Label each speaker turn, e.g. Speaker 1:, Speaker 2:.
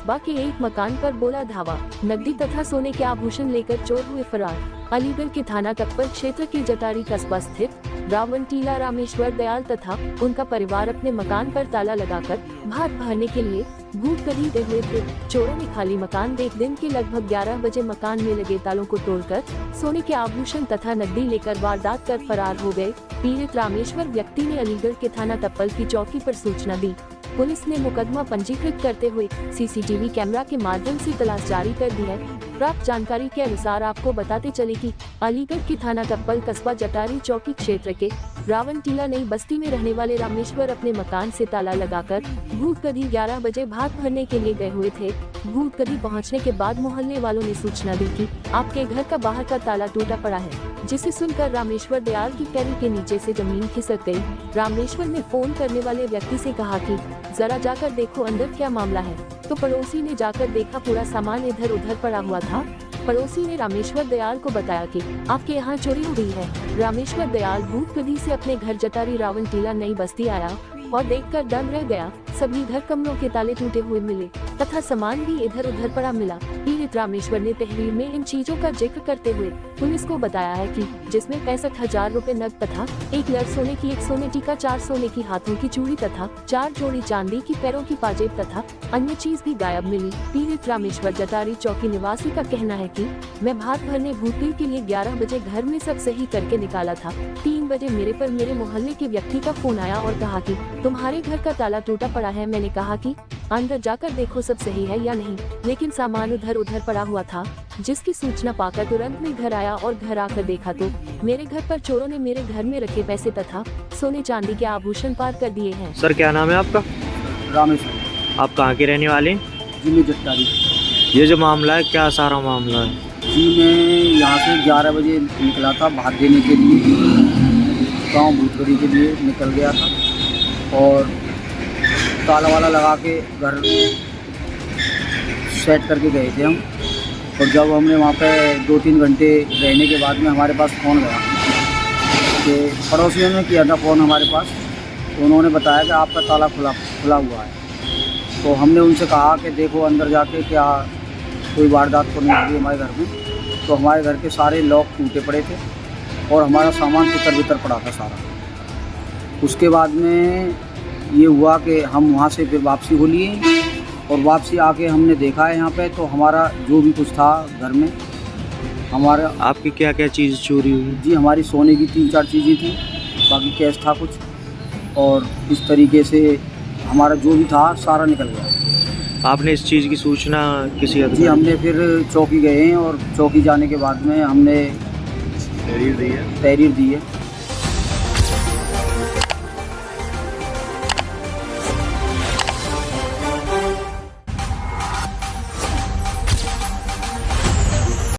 Speaker 1: कस्बा के एक मकान पर बोला धावा, नकदी तथा सोने के आभूषण लेकर चोर हुए फरार। अलीगढ़ के थाना टप्पल क्षेत्र के जटारी कस्बा स्थित रावणटीला रामेश्वर दयाल तथा उनका परिवार अपने मकान पर ताला लगाकर भात भरने के लिए भूत खरीदे हुए थे। चोरों ने खाली मकान देख दिन के लगभग 11 बजे मकान में लगे तालों को तोड़कर सोने के आभूषण तथा नकदी लेकर वारदात कर फरार हो गए। पीड़ित रामेश्वर व्यक्ति ने अलीगढ़ के थाना टप्पल की चौकी पर सूचना दी। पुलिस ने मुकदमा पंजीकृत करते हुए सीसीटीवी कैमरा के माध्यम से तलाश जारी कर दी है। प्राप्त जानकारी के अनुसार आपको बताते चले कि अलीगढ़ के थाना टप्पल कस्बा जटारी चौकी क्षेत्र के रावणटीला नई बस्ती में रहने वाले रामेश्वर अपने मकान से ताला लगाकर भूतकदी 11 बजे भात भरने के लिए गए हुए थे। भूतकदी पहुंचने के बाद मोहल्ले वालों ने सूचना दी कि आपके घर का बाहर का ताला टूटा पड़ा है, जिसे सुनकर रामेश्वर दयाल की पैरों के नीचे से जमीन खिसक गई। रामेश्वर ने फोन करने वाले व्यक्ति से कहा कि जरा जाकर देखो अंदर क्या मामला है, तो पड़ोसी ने जाकर देखा पूरा सामान इधर उधर पड़ा हुआ था। पड़ोसी ने रामेश्वर दयाल को बताया कि आपके यहाँ चोरी हो गई है। रामेश्वर दयाल भूतकदी से अपने घर जटारी रावणटीला नई बस्ती आया और देखकर दंग रह गया। सभी घर कमरों के ताले टूटे हुए मिले तथा सामान भी इधर उधर पड़ा मिला। पीड़ित रामेश्वर ने तहरीर में इन चीजों का जिक्र करते हुए पुलिस को बताया है कि जिसमें 65,000 रुपए नकद तथा 1 लड़ सोने की 1 सोने टीका 4 सोने की हाथों की चूड़ी तथा 4 जोड़ी चांदी की पैरों की पाजेब तथा अन्य चीज भी गायब मिली। पीड़ित रामेश्वर जटारी चौकी निवासी का कहना है कि मैं भात भरने भूतकदी के लिए 11 बजे घर में सब सही करके निकाला था। 3 बजे मेरे पर मेरे मोहल्ले के व्यक्ति का फोन आया और कहा कि तुम्हारे घर का ताला टूटा पड़ा है। मैंने कहा कि अंदर जाकर देखो सब सही है या नहीं, लेकिन सामान उधर उधर पड़ा हुआ था। जिसकी सूचना पाकर तुरंत मैं घर आया और घर आकर देखा तो मेरे घर पर चोरों ने मेरे घर में रखे पैसे तथा सोने चांदी के आभूषण पार कर दिए हैं।
Speaker 2: सर क्या नाम है आपका?
Speaker 3: रामेश्वर।
Speaker 2: आप कहाँ के रहने वाले हैं?
Speaker 3: जी मैं जटारी।
Speaker 2: ये जो मामला है क्या सारा मामला है?
Speaker 3: जी मैं यहाँ से 11 बजे निकला था भात देने के लिए, गाँव भूतकदी के लिए निकल गया था और ताला वाला लगा के घर सेट करके गए थे हम। और जब हमने वहाँ पे 2-3 घंटे रहने के बाद में हमारे पास फ़ोन गया कि पड़ोसियों ने किया था फ़ोन हमारे पास, तो उन्होंने बताया कि आपका ताला खुला हुआ है। तो हमने उनसे कहा कि देखो अंदर जाके क्या कोई वारदात तो नहीं हुई हमारे घर में। तो हमारे घर के सारे लॉक टूटे पड़े थे और हमारा सामान तितर पड़ा था सारा। उसके बाद में ये हुआ कि हम वहाँ से फिर वापसी हो लिए और वापसी आके हमने देखा है यहाँ पे, तो हमारा जो भी कुछ था घर में हमारा।
Speaker 2: आपकी क्या क्या चीज़ चोरी हुई?
Speaker 3: जी हमारी सोने की 3-4 चीज़ें थी, बाकी कैश था कुछ, और इस तरीके से हमारा जो भी था सारा निकल गया।
Speaker 2: आपने इस चीज़ की सूचना किसी?
Speaker 3: जी हमने फिर चौकी गए हैं और चौकी जाने के बाद में हमने तहरीर दी है।